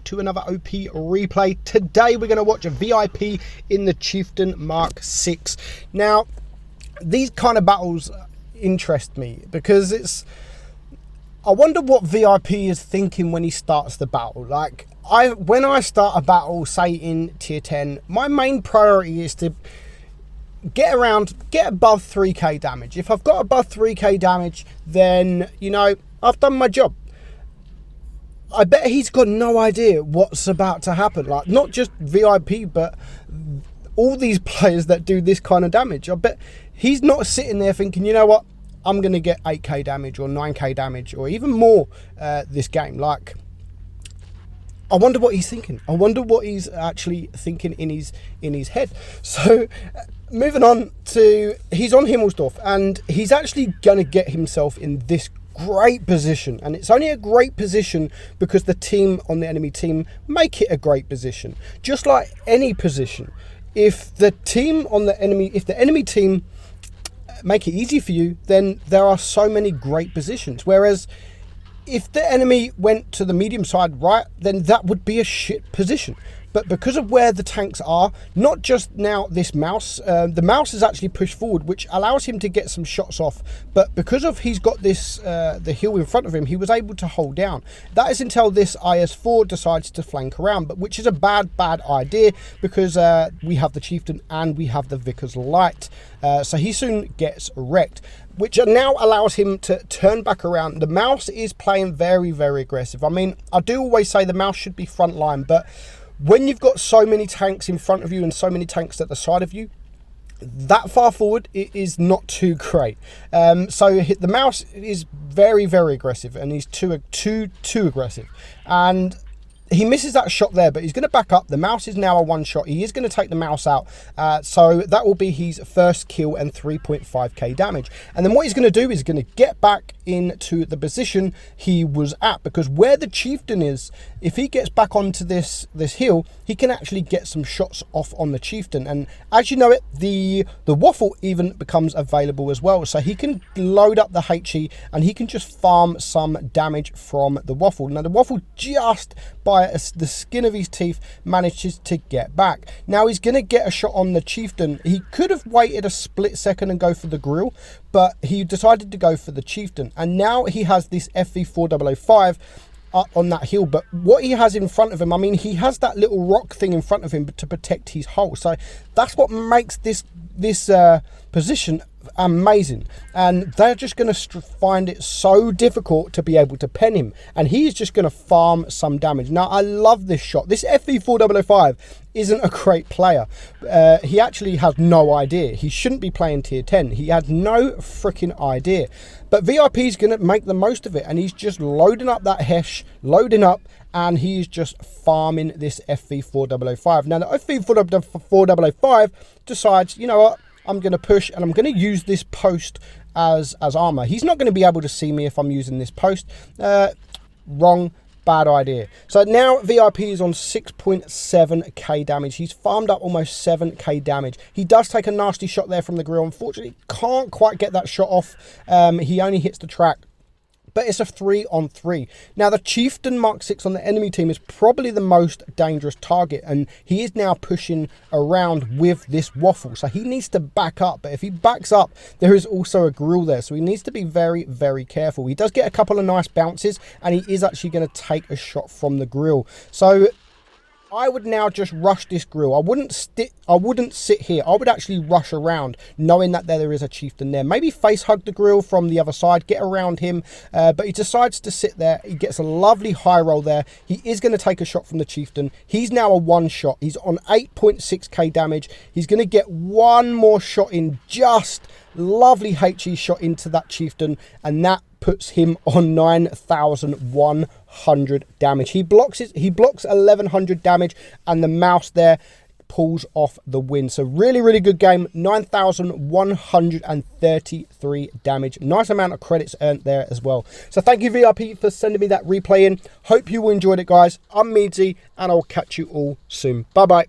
to another OP replay. Today we're going to watch a VIP in the Chieftain Mark 6. Now, these kind of battles interest me because I wonder what VIP is thinking when he starts the battle. Like, when I start a battle, say in tier 10, my main priority is to get above 3k damage. If I've got above 3k damage, then, you know, I've done my job. I bet he's got no idea what's about to happen. Like, not just VIP, but all these players that do this kind of damage. I bet he's not sitting there thinking, you know what, I'm going to get 8k damage or 9k damage or even more this game. Like, I wonder what he's thinking. I wonder what he's actually thinking in his head. So, moving on to, he's on Himmelsdorf, and he's actually going to get himself in this great position. And it's only a great position because the team on the enemy team make it a great position. Just like any position. If the enemy team make it easy for you, then there are so many great positions. Whereas if the enemy went to the medium side right, then that would be a shit position. But because of where the tanks are, not just now this mouse, the mouse is actually pushed forward, which allows him to get some shots off. But because of he's got this the hill in front of him, he was able to hold down. That is until this IS-4 decides to flank around, but which is a bad idea because we have the Chieftain and we have the Vickers Light. So he soon gets wrecked, which now allows him to turn back around. The mouse is playing very, very aggressive. I mean, I do always say the mouse should be front line, but when you've got so many tanks in front of you and so many tanks at the side of you, that far forward, it is not too great. So the mouse is very, very aggressive, and he's too aggressive. And he misses that shot there, but he's going to back up. The mouse is now a one shot. He is going to take the mouse out. So that will be his first kill and 3.5k damage. And then what he's going to do is going to get back into the position he was at, because where the Chieftain is, if he gets back onto this hill, he can actually get some shots off on the Chieftain. And as you know it, the waffle even becomes available as well. So he can load up the HE and he can just farm some damage from the waffle. Now the waffle, just by the skin of his teeth, manages to get back. Now he's going to get a shot on the Chieftain. He could have waited a split second and go for the grill, but he decided to go for the Chieftain. And now he has this FV4005 on that hill, but what he has in front of him, I mean, he has that little rock thing in front of him to protect his hull. So that's what makes this position amazing, and they're just going to find it so difficult to be able to pen him, and he's just going to farm some damage. Now I love this shot. This FV4005 isn't a great player. He actually has no idea. He shouldn't be playing tier 10. He had no freaking idea, but VIP is going to make the most of it, and he's just loading up that hesh, loading up, and he's just farming this FV4005. Now the FV4005 decides, you know what, I'm going to push and I'm going to use this post as armor. He's not going to be able to see me if I'm using this post. Wrong. Bad idea. So now VIP is on 6.7k damage. He's farmed up almost 7k damage. He does take a nasty shot there from the grill. Unfortunately, can't quite get that shot off. He only hits the track, but it's a 3-on-3. Now the Chieftain Mark 6 on the enemy team is probably the most dangerous target, and he is now pushing around with this waffle, so he needs to back up. But if he backs up, there is also a grill there, so he needs to be very, very careful. He does get a couple of nice bounces, and he is actually going to take a shot from the grill. So I would now just rush this grill. I wouldn't sit here. I would actually rush around, knowing that there is a Chieftain there. Maybe face hug the grill from the other side, get around him, but he decides to sit there. He gets a lovely high roll there. He is going to take a shot from the Chieftain. He's now a one shot. He's on 8.6k damage. He's going to get one more shot in, just lovely HE shot into that Chieftain, and that puts him on 9,100 damage. He blocks 1,100 damage, and the mouse there pulls off the win. So really, really good game. 9,133 damage. Nice amount of credits earned there as well. So thank you, VIP, for sending me that replay in. Hope you enjoyed it, guys. I'm Meadsy, and I'll catch you all soon. Bye-bye.